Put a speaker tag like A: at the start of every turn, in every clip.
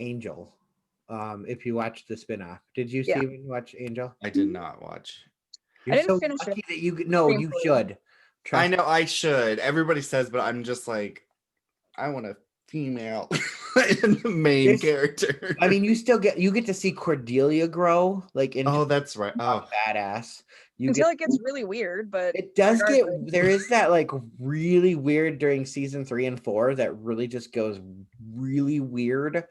A: Angel. If you watched the spinoff, did you
B: Yeah.
A: see when you watch Angel?
C: I did not watch.
A: You're
B: I didn't
A: so
B: finish it.
A: lucky that you no,
B: Stream
A: you
B: for
A: should.
C: I
A: Trust.
C: know I should. Everybody says, but I'm just like, I want a female in the main
A: This-
C: character.
A: I mean, you get to see Cordelia grow like into
C: Oh, that's right.
A: a
C: Oh,
A: badass. You
B: Until
A: get
B: it gets really weird, but
A: it does get
B: regardless.
A: there is that like really weird during season 3 and 4 that really just goes really weird,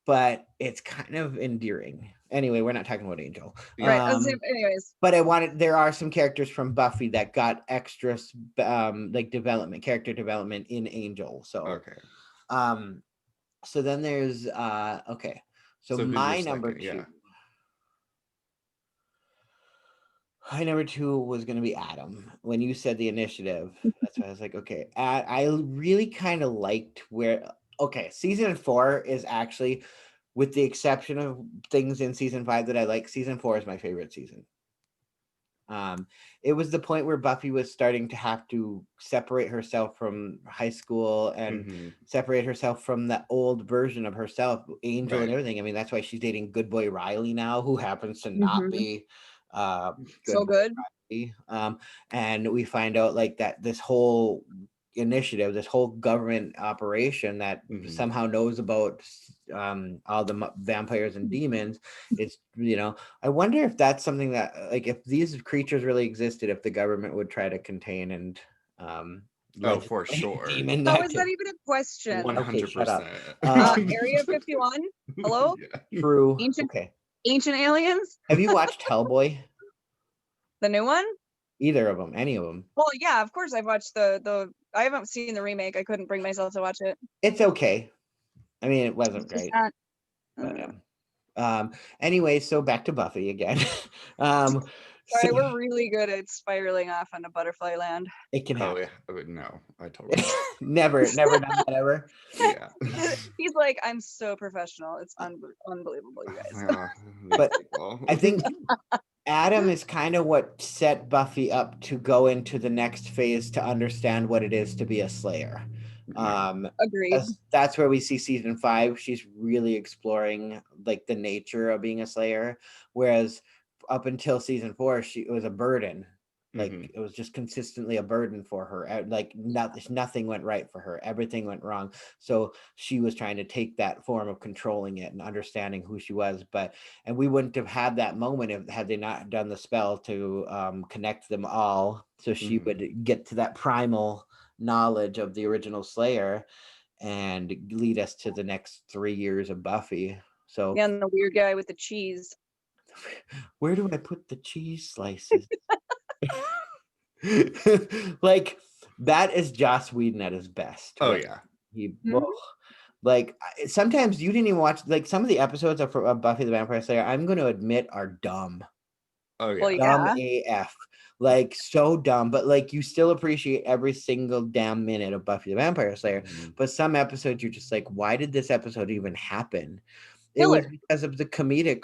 A: but it's kind of endearing. Anyway, we're not talking about Angel.
B: Right. Anyways,
A: But there are some characters from Buffy that got extra like character development in Angel. So
C: okay.
A: so then there's okay. So
C: who's your
A: my number
C: second?
A: 2.
C: Yeah.
A: My number 2 was going to be Adam. When you said the initiative, that's why I was like, okay. I really kind of liked season 4 is actually, with the exception of things in season 5 that I like, season 4 is my favorite season. It was the point where Buffy was starting to have to separate herself from high school and separate herself from the old version of herself, Angel and everything. I mean, that's why she's dating good boy Riley now, who happens to not be
B: so good.
A: Riley. And we find out like that this whole initiative, this whole government operation that somehow knows about all the vampires and demons. It's, I wonder if that's something that, like, if these creatures really existed, if the government would try to contain and
C: for sure.
A: demon
B: How is that even a question?
C: 100%.
B: Area 51. Hello.
C: Yeah.
A: True.
B: Ancient aliens.
A: Have you watched Hellboy?
B: The new one?
A: Either of them? Any of them?
B: Well, yeah, of course I've watched the. I haven't seen the remake. I couldn't bring myself to watch it.
A: It's okay. I mean, it wasn't great. But anyway, so back to Buffy again.
B: Sorry, we're really good at spiraling off into butterfly land.
A: It can happen.
C: Oh yeah, no, I totally
A: never done that ever.
C: Yeah.
B: He's like, I'm so professional. It's unbelievable, you guys.
A: But I think Adam is kind of what set Buffy up to go into the next phase to understand what it is to be a Slayer.
B: Agreed.
A: That's where we see season 5. She's really exploring like the nature of being a Slayer, whereas up until season 4, it was a burden. Like it was just consistently a burden for her. Like nothing went right for her. Everything went wrong. So she was trying to take that form of controlling it and understanding who she was. And we wouldn't have had that moment had they not done the spell to connect them all. So she would get to that primal knowledge of the original Slayer and lead us to the next 3 years of Buffy. So
B: yeah, and the weird guy with the cheese.
A: Where do I put the cheese slices? Like, that is Joss Whedon at his best.
C: Oh yeah.
A: Like, sometimes you didn't even watch, like, some of the episodes of Buffy the Vampire Slayer, I'm going to admit, are dumb.
C: Oh yeah.
B: Well,
A: Dumb AF. Like, so dumb, but like you still appreciate every single damn minute of Buffy the Vampire Slayer. But some episodes you're just like, why did this episode even happen? It was because of the comedic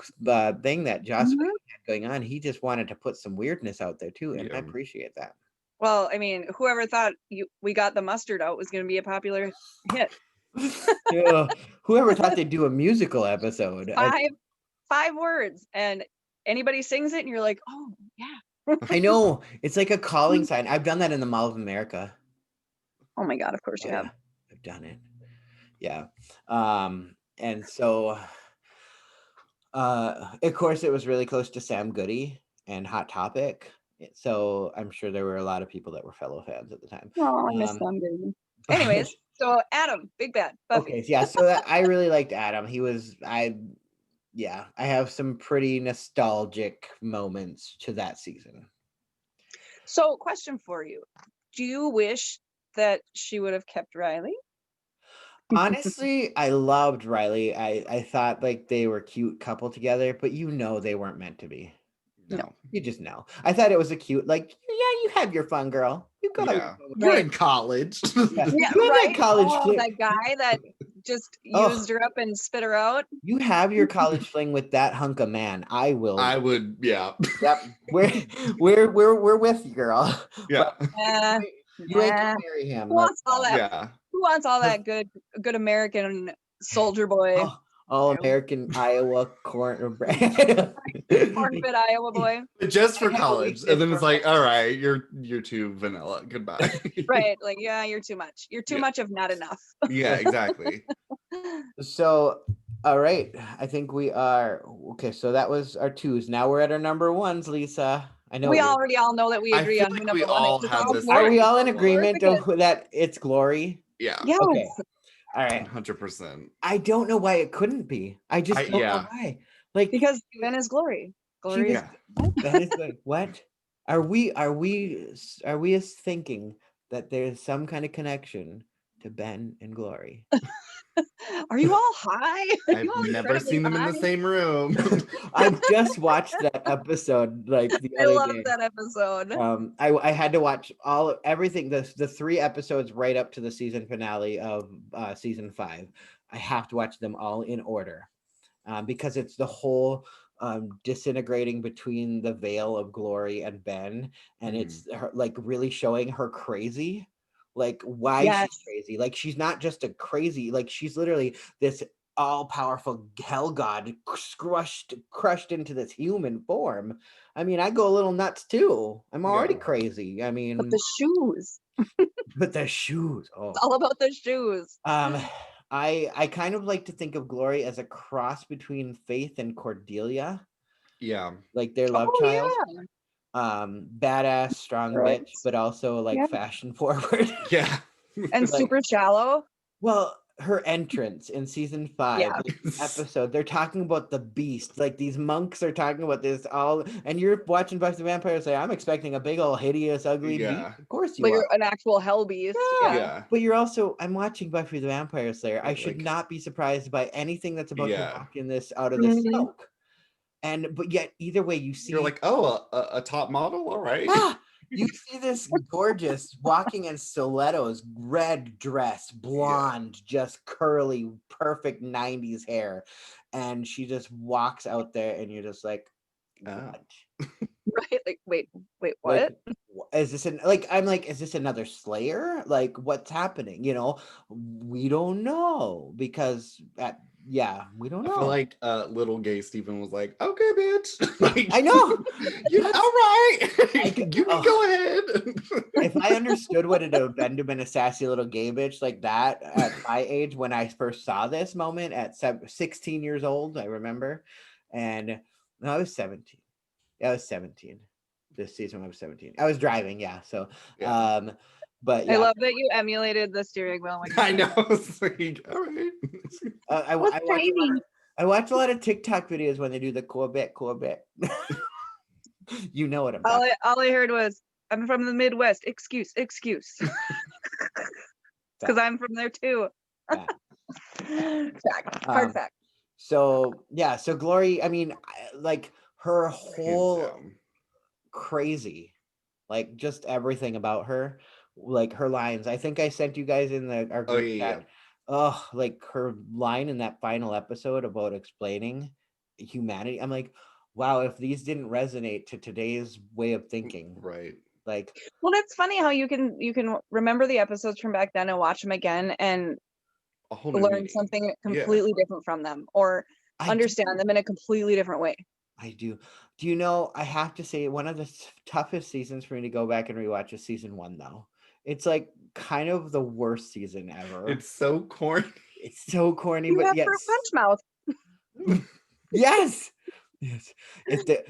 A: thing that Joss Whedon had going on. He just wanted to put some weirdness out there too, and I appreciate that.
B: Well, I mean, whoever thought we got the mustard out was going to be a popular hit?
A: Whoever thought they'd do a musical episode?
B: 5 words, and anybody sings it, and you're like, oh yeah.
A: I know, it's like a calling sign. I've done that in the Mall of America.
B: Oh my God! Of course you have.
A: Yeah, I've done it. Yeah, and so. Of course, it was really close to Sam Goody and Hot Topic, so I'm sure there were a lot of people that were fellow fans at the time.
B: Oh, I miss Sam Goody. Anyways, so Adam, Big Bad, Buffy.
A: Okay, yeah, so I really liked Adam. I have some pretty nostalgic moments to that season.
B: So, question for you: do you wish that she would have kept Riley?
A: Honestly, I loved Riley. I thought like they were a cute couple together, but they weren't meant to be.
C: No.
A: You just know. I thought it was a cute, like, yeah, you have your fun, girl. You go.
C: Yeah. You're in college.
B: Yeah,
A: you
B: right.
A: College
B: that guy that just used her up and spit her out.
A: You have your college fling with that hunk of man. I would,
C: yeah.
A: Yep. We're with you, girl.
C: Yeah.
A: You ain't gonna marry him.
B: Who wants all that?
C: Yeah.
B: Who wants all that good American soldier boy?
A: all-American Iowa
B: Cornbread Iowa boy.
C: Just for
A: I have a
C: college.
A: weakness
C: And then it's
A: for
C: like, all right, you're too vanilla. Goodbye.
B: Right. Like, yeah, you're too much. You're too
C: Yeah.
B: much of not enough.
C: Yeah, exactly.
A: So, all right, I think we are okay. So that was our twos. Now we're at our number ones, Lisa. I know
B: We
A: you're-
B: already all know that we
C: I
B: agree
C: feel
B: on who
C: like
B: number
C: we
B: one
C: all
B: is.
C: have this.
A: Are we all in
C: number one.
A: agreement of that it's Glory?
C: Yeah.
B: Yes.
A: Okay. All right.
C: 100%.
A: I don't know why it couldn't be. I just don't know
C: yeah.
A: why. Like
B: Because Ben is Glory. Glory is
C: Yeah.
A: that is like what? Are we thinking that there's some kind of connection to Ben and Glory?
B: Are you all high? Are
C: I've
B: you all
C: never
B: incredibly
C: seen them in the
B: high?
C: same room.
A: I just watched that episode like the
B: I
A: other
B: love
A: day.
B: that episode.
A: I had to watch everything, the 3 episodes right up to the season finale of season 5. I have to watch them all in order because it's the whole disintegrating between the veil of Glory and Ben, and it's her, like really showing her crazy, like why
B: Yes.
A: she's crazy. Like she's not just a crazy, like she's literally this all-powerful hell god crushed into this human form. I mean, I go a little nuts too. I'm already
C: Yeah.
A: crazy. I mean,
B: But the shoes.
A: but the shoes. Oh,
B: It's all about the shoes.
A: I kind of like to think of Glory as a cross between Faith and Cordelia,
C: Yeah.
A: like their love
B: Oh
A: child.
B: yeah.
A: Badass, strong
B: Right.
A: bitch, but also like
B: Yeah.
A: fashion forward.
C: Yeah.
B: And
A: Like-
B: super shallow.
A: Well, her entrance in season 5,
B: Yeah.
A: like, the episode, they're talking about the beast. Like these monks are talking about this all, and you're watching Buffy the Vampire Slayer. I'm expecting a big old hideous, ugly
C: Yeah.
A: beast. Of course you
B: Like
A: are.
B: an actual hell beast.
A: Yeah.
C: Yeah.
A: But you're also, I'm watching Buffy the Vampire Slayer. I
C: But,
A: should
C: like-
A: not be surprised by anything that's about to
C: Yeah.
A: walk in this out of the
B: Mhm.
A: smoke. But yet, either way, you see,
C: You're like, oh, a top model? All right.
A: ah, you see this gorgeous walking in stilettos, red dress, blonde, just curly, perfect 90s hair. And she just walks out there, and you're just like, what?
B: Right. Like, wait, what?
A: Like, is this I'm like, is this another Slayer? Like, what's happening? You know, we don't know because we don't
C: I
A: know.
C: feel like little gay Stephen was like, okay, bitch. Like,
A: I know.
C: You all right.
A: Like,
C: You can go ahead.
A: If I understood what it would have been to been a sassy little gay bitch like that at my age when I first saw this moment at 16 years old, I remember, and no, I was 17. I was 17. This season I was 17. I was driving, yeah. So,
C: Yeah.
A: but yeah,
B: I love that you emulated the steering wheel. When you
C: I know. It's like, all right.
A: I watch a lot of TikTok videos when they do the cool bit. You know what I'm talking about.
B: All I heard was, I'm from the Midwest. Excuse. Because I'm from there too.
A: Fact.
B: Fact. Hard fact.
A: So yeah, so Glory, I mean, like her whole
C: Hands down.
A: crazy, like just everything about her, like her lines. I think I sent you guys in our group chat. Oh, like her line in that final episode about explaining humanity. I'm like, wow, if these didn't resonate to today's way of thinking,
C: Right.
A: like,
B: Well, it's funny how you can remember the episodes from back then and watch them again and
C: A whole new
B: learn
C: meaning.
B: something
C: Yeah.
B: completely different from them, or
A: I
B: understand them in a completely different way.
A: I do. Do you know, I have to say one of the toughest seasons for me to go back and rewatch is season 1 though. It's like kind of the worst season ever.
C: It's so corny.
A: It's so corny,
B: You
A: but
B: have
A: yes.
B: fruit punch mouth.
A: Yes. Yes. If the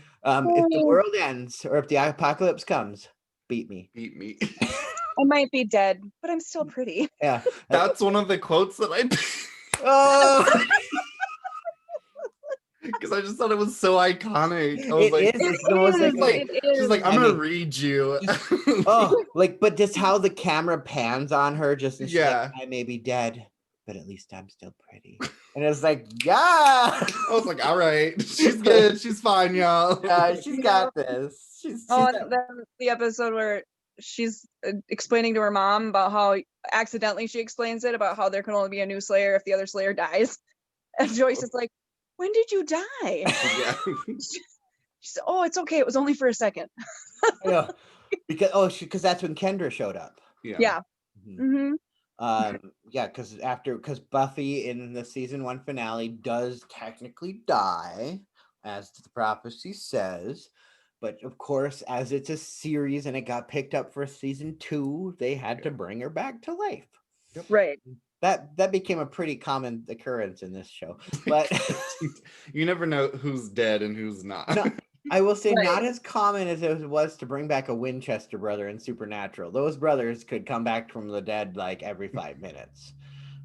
A: world ends or if the apocalypse comes, beat me.
C: Beat me.
B: I might be dead, but I'm still pretty.
A: Yeah.
C: That's one of the quotes that I
A: Oh,
C: because I just thought it was so iconic. I was
A: it
C: like,
A: is. It's the most
C: like, she's like, I'm
A: I
C: gonna
A: mean,
C: read you.
A: oh, like, but just how the camera pans on her, just and she's like,
C: Yeah.
A: I may be dead, but at least I'm still pretty. And it's like, yeah.
C: I was like, all right, she's good, she's fine, y'all.
A: Yeah, she's got this. She's
B: Oh, and then the episode where she's explaining to her mom about how accidentally she explains it about how there can only be a new Slayer if the other Slayer dies. And Joyce is like, when did you die?
C: Yeah.
B: She said, oh, it's okay. It was only for a second.
A: I know. Because that's when Kendra showed up.
B: Yeah.
A: Mhm.
B: Mm-hmm.
A: yeah, because Buffy in the season 1 finale does technically die, as the prophecy says. But of course, as it's a series and it got picked up for season 2, they had to bring her back to life.
C: Yep.
B: Right.
A: That became a pretty common occurrence in this show. But
C: you never know who's dead and who's not.
A: no, I will say
B: Right.
A: not as common as it was to bring back a Winchester brother in Supernatural. Those brothers could come back from the dead like every 5 minutes.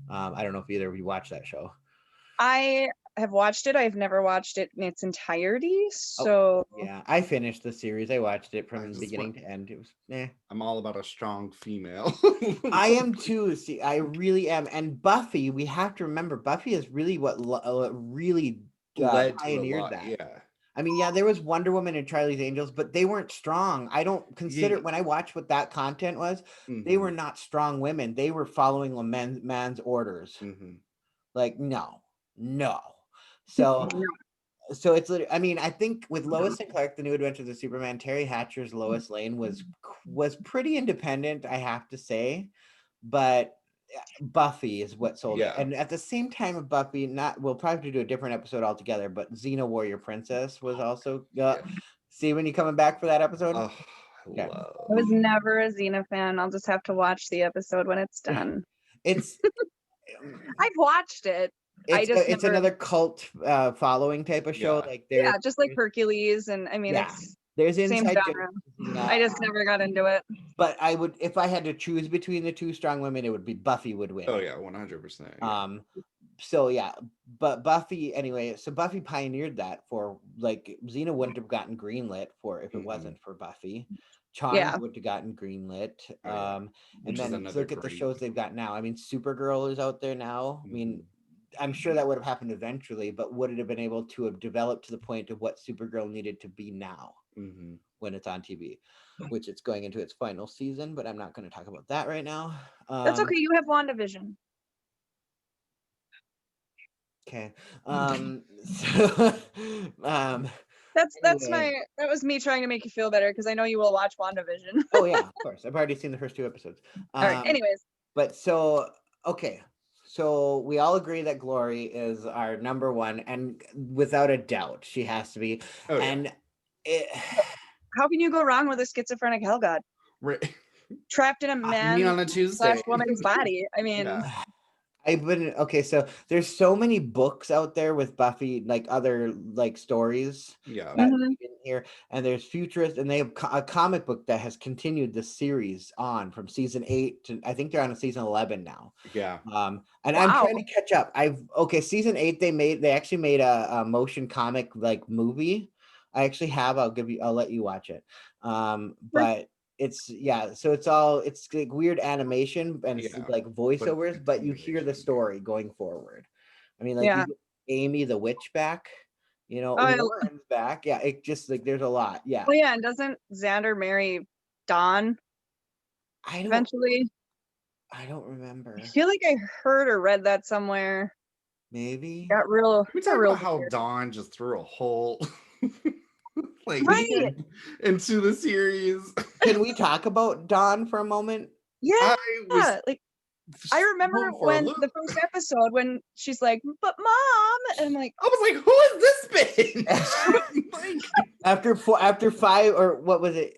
A: I don't know if either of you watch that show.
B: I have watched it. I've never watched it in its entirety. So
A: Yeah, I finished the series. I watched it
C: I
A: from
C: just
A: beginning
C: want-
A: to end. It was
C: I'm all about a strong female.
A: I am too. See, I really am. And Buffy, we have to remember, Buffy is really what really
C: led to a
A: pioneered
C: lot.
A: that.
C: Yeah.
A: I mean, yeah, there was Wonder Woman and Charlie's Angels, but they weren't strong. I don't consider
C: Yeah.
A: when I watch what that content was, they were not strong women. They were following a man's orders. Like, no. So so it's literally, I mean, I think with Lois and Clark, The New Adventures of Superman, Terry Hatcher's Lois Lane was pretty independent, I have to say, but Buffy is what sold it. And at the same time of Buffy, we'll probably do a different episode altogether, but Xena Warrior Princess was also see when you coming back for that episode?
C: Oh,
A: Okay.
B: I was never a Xena fan. I'll just have to watch the episode when it's done.
A: It's
B: I've watched it.
A: it's another cult following type of show. Like
B: just like Hercules, and I mean it's
A: there's
B: same
A: inside
B: genre.
A: Xena.
B: I just never got into it.
A: But I would, if I had to choose between the two strong women, it would be Buffy would win.
C: Oh yeah, 100%.
A: So yeah, but Buffy anyway. So Buffy pioneered that for like Xena wouldn't have gotten greenlit for if it wasn't for Buffy. Charmed would have gotten greenlit. And then look at the shows they've got now. I mean, Supergirl is out there now. I mean, I'm sure that would have happened eventually, but would it have been able to have developed to the point of what Supergirl needed to be now when it's on TV, which it's going into its final season, but I'm not going to talk about that right now.
B: That's okay. You have WandaVision.
A: Okay. So,
B: that's anyway. That was me trying to make you feel better because I know you will watch WandaVision.
A: Oh yeah, of course. I've already seen the first 2 episodes.
B: All right. Anyways.
A: But so okay. So we all agree that Glory is our number one, and without a doubt, she has to be.
C: Oh,
A: and
B: how can you go wrong with a schizophrenic hell god?
C: Right.
B: Trapped in a man
C: on a Tuesday
B: woman's body. I mean,
A: I've been okay. So there's so many books out there with Buffy, like other like stories.
C: Yeah.
A: In here, and there's Futurist, and they have a comic book that has continued the series on from season 8 to I think they're on season 11 now.
C: Yeah.
A: And I'm trying to catch up. Season 8 they actually made a motion comic like movie. I actually have. I'll let you watch it. But it's so it's like weird animation and like voiceovers, but you hear the story going forward. I mean, like you get Amy the witch back, Lauren's back. Yeah, it just like there's a lot. Yeah.
B: Oh yeah, and doesn't Xander marry Dawn? Eventually.
A: I don't remember.
B: I feel like I heard or read that somewhere.
A: Maybe.
B: Got real.
C: We talk about how Dawn just threw a hole. Like into the series.
A: Can we talk about Dawn for a moment?
B: Yeah, I remember when the first episode when she's like, "But mom," and I'm like,
C: I was like, "Who is this bitch?"
A: after 5 or what was it?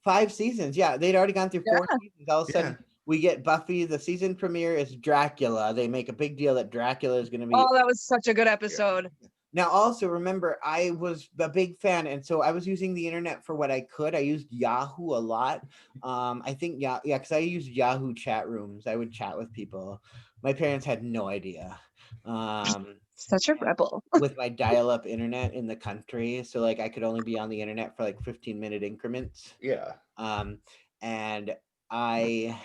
A: 5 seasons. Yeah, they'd already gone through 4 seasons. All of a sudden, we get Buffy. The season premiere is Dracula. They make a big deal that Dracula is going to be.
B: Oh, that was such a good episode.
A: Now, also remember, I was a big fan, and so I was using the internet for what I could. I used Yahoo a lot. I think, because I used Yahoo chat rooms. I would chat with people. My parents had no idea.
B: Such a rebel.
A: With my dial-up internet in the country, so like I could only be on the internet for like 15-minute increments.
C: Yeah.
A: And I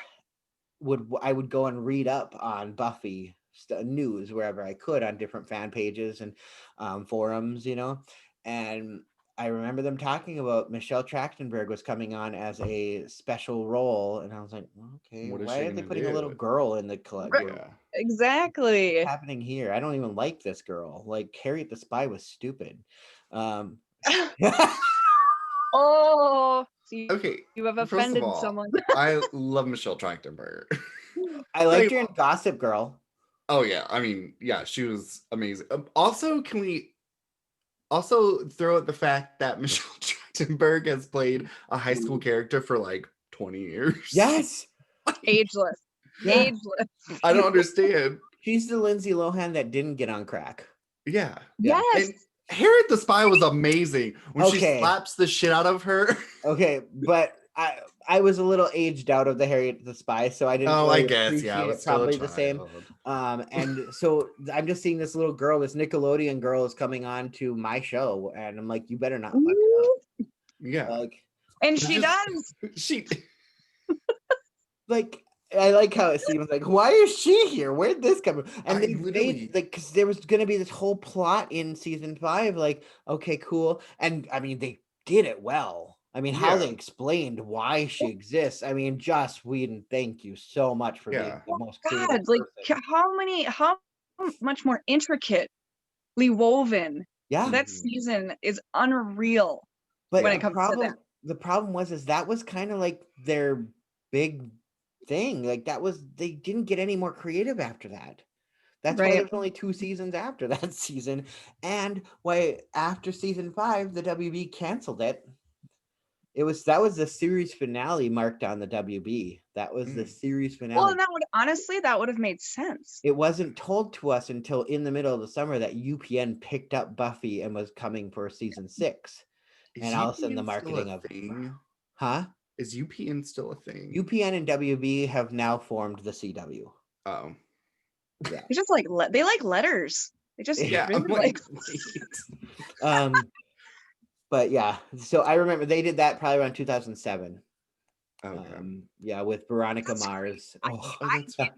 A: would go and read up on Buffy news wherever I could on different fan pages and forums, and I remember them talking about Michelle Trachtenberg was coming on as a special role, and I was like, okay, why are they putting a little girl in the club?
C: Yeah,
B: exactly.
A: What's happening here? I don't even like this girl. Like Harriet the Spy was stupid.
B: Oh,
C: okay.
B: You have offended someone.
C: I love Michelle Trachtenberg.
A: I liked her in Gossip Girl.
C: Oh yeah, I mean, yeah, she was amazing. Also, can we also throw out the fact that Michelle Trachtenberg has played a high school character for like 20 years?
A: Yes.
B: Ageless.
A: Yeah.
B: Ageless.
C: I don't understand.
A: She's the Lindsay Lohan that didn't get on crack.
C: Yeah.
A: Yeah.
B: Yes.
C: And Harriet the Spy was amazing when she
A: Okay.
C: slaps the shit out of her.
A: Okay, but I was a little aged out of the Harriet the Spy, so I didn't
C: Oh,
A: really
C: I guess,
A: appreciate
C: yeah, I was
A: it
C: still a
A: probably the same.
C: child.
A: And so I'm just seeing this little girl, this Nickelodeon girl is coming on to my show, and I'm like, you better not fuck it up.
C: Yeah.
A: Like,
B: And she does.
C: She
A: like I like how it seems like, why is she here? Where'd this come from? And
C: I
A: they
C: literally-
A: made like, because there was gonna be this whole plot in season 5, like, okay, cool. And I mean, they did it well. I mean, how
C: Yeah.
A: they explained why she exists. I mean, Joss Whedon, thank you so much for being
C: Yeah.
A: the most creative
B: God, like
A: person.
B: how much more intricately woven
A: Yeah,
B: that season is unreal.
A: but
B: when it comes to that.
A: the problem was that was kind of like their big thing. Like that was, they didn't get any more creative after that. That's why
B: Right.
A: there's only 2 seasons after that season, and why after season 5 the WB canceled it. That was the series finale marked on the WB. That was the series finale.
B: Well, and that would have made sense.
A: It wasn't told to us until in the middle of the summer that UPN picked up Buffy and was coming for season 6. And all of a sudden the marketing of
C: thing?
A: Huh?
C: Is UPN still a thing?
A: UPN and WB have now formed the CW.
C: Oh.
A: Yeah.
B: They just they like letters. They just
C: Yeah,
B: really
C: I'm like,
A: wait. But yeah, so I remember they did that probably around 2007.
C: Okay.
A: Yeah, with Veronica Mars.
B: I did not.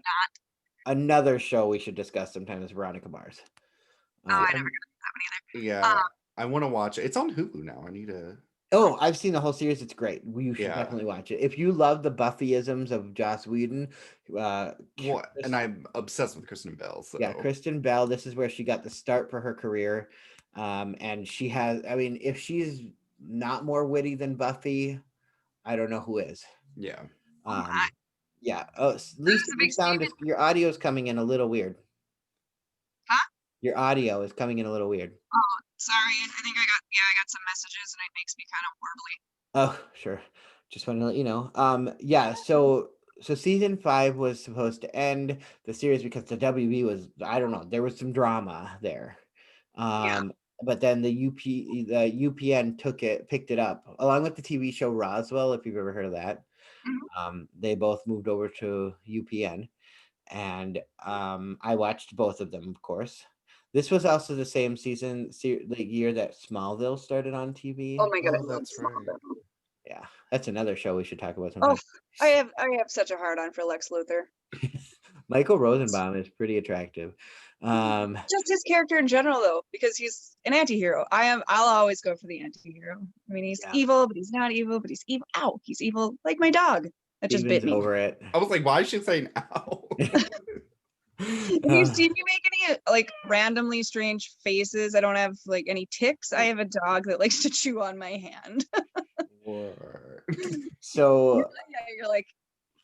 A: Another show we should discuss sometime is Veronica Mars.
B: I never got that one either.
C: Yeah, I want to watch it. It's on Hulu now. I need to.
A: Oh, I've seen the whole series. It's great. You should
C: Yeah.
A: definitely watch it. If you love the Buffyisms of Joss Whedon,
C: And I'm obsessed with Kristen Bell. So
A: yeah, Kristen Bell. This is where she got the start for her career, and she has. I mean, if she's not more witty than Buffy, I don't know who is.
C: Yeah.
A: Yeah. Oh, Lisa, your audio is coming in a little weird.
B: Huh?
A: Your audio is coming in a little weird.
B: Oh, sorry. I think I got some messages and it makes me kind of warbly.
A: Oh, sure. Just want to let you know. Yeah, so season 5 was supposed to end the series because the WB was, I don't know, there was some drama there. But then the UPN picked it up along with the TV show Roswell, if you've ever heard of that.
B: Mm-hmm.
A: They both moved over to UPN, and I watched both of them, of course. This was also the same the year that Smallville started on TV.
B: Oh my goodness,
C: that's right.
A: Yeah, that's another show we should talk about sometime.
B: Oh, I have such a hard on for Lex Luthor.
A: Michael Rosenbaum is pretty attractive.
B: Just his character in general, though, because he's an anti-hero. I'll always go for the anti-hero. I mean, he's evil, but he's not evil, but he's evil. Ow, he's evil, like my dog that just bit me.
A: Over it.
C: I was like, why is she saying ow?
B: If you see me make any like randomly strange faces, I don't have like any ticks. I have a dog that likes to chew on my hand.
A: So
B: you're like,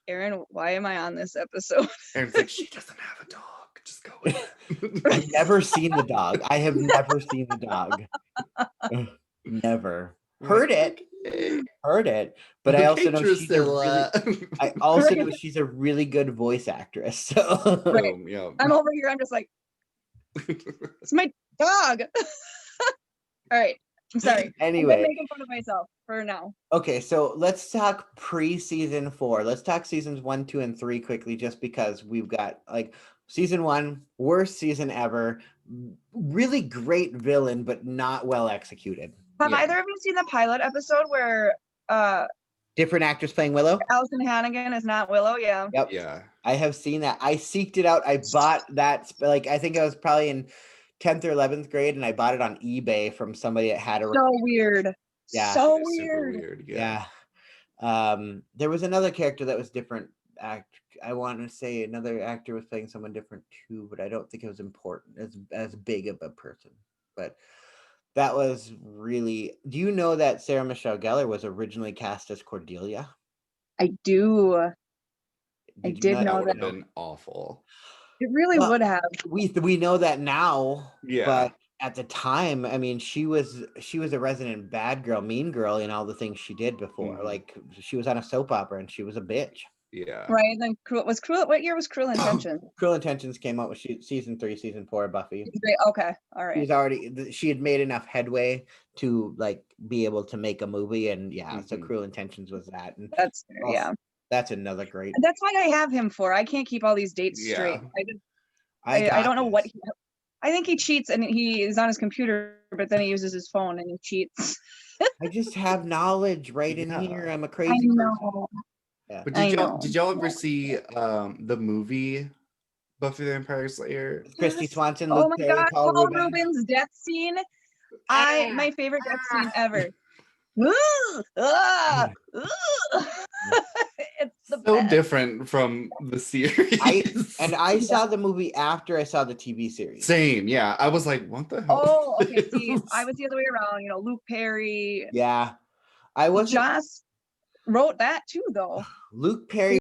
B: Aaron, why am I on this episode?
C: Aaron's like, she doesn't have a dog. Just go with it.
A: I've never seen the dog. I have never seen the dog. Never. Heard it. But I also know she's she's a really good voice actress. So
B: right. I'm over here. I'm just like, it's my dog. All right. I'm sorry.
A: Anyway,
B: I'm making fun of myself for now.
A: Okay, so let's talk pre-season 4. Let's talk seasons 1, 2, and 3 quickly, just because we've got like season 1, worst season ever, really great villain, but not well executed.
B: Have either of you seen the pilot episode where
A: different actors playing Willow?
B: Allison Hannigan is not Willow. Yeah.
A: Yep. Yeah. I have seen that. I seeked it out. I bought that. Like I think I was probably in 10th or 11th grade, and I bought it on eBay from somebody that had a.
B: So weird.
A: Yeah.
B: So weird.
A: Yeah. There was another character that was different. I want to say another actor was playing someone different too, but I don't think it was important as big of a person. But that was really. Do you know that Sarah Michelle Gellar was originally cast as Cordelia?
B: I do. I
A: Did you
B: did
A: not
C: That
B: know
C: would have
B: that.
C: been awful.
B: It really
A: Well,
B: would have.
A: we know that now,
C: Yeah.
A: but at the time, I mean, she was a resident bad girl, mean girl in all the things she did before.
C: Mhm.
A: Like she was on a soap opera and she was a bitch.
C: Yeah.
B: Right. And then what year was Cruel Intentions?
A: Cruel Intentions came out with season 3, season 4 of Buffy.
B: Okay. All
A: She
B: right.
A: was she had made enough headway to like be able to make a movie, and yeah, so
C: Mhm.
A: Cruel Intentions was that. And
B: That's
A: also,
B: yeah.
A: that's another great.
B: That's why I have him for. I can't keep all these dates
C: Yeah.
B: straight.
A: I
B: I don't
A: got
B: know what
A: this.
B: I think he cheats and he is on his computer, but then he uses his phone and he cheats.
A: I just have knowledge right in
C: Yeah.
A: here. I'm a
B: I
A: crazy person.
B: know.
A: Yeah.
C: But
B: I know.
C: did y'all ever see the movie Buffy the Vampire Slayer?
A: Christy
B: Yes.
A: Swanson,
B: Oh
A: Luke
B: my
A: Perry,
B: God,
A: Paul
B: Paul
A: Rubens.
B: Rubens' death scene. My favorite death scene ever. It's the
C: So
B: best.
C: different from the series.
A: I saw the movie after I saw the TV series.
C: Same, yeah. I was like, what the hell?
B: Oh, okay. See, I was the other way around. You know, Luke Perry.
A: Yeah. I wasn't
B: Joss wrote that too, though.
A: Luke Perry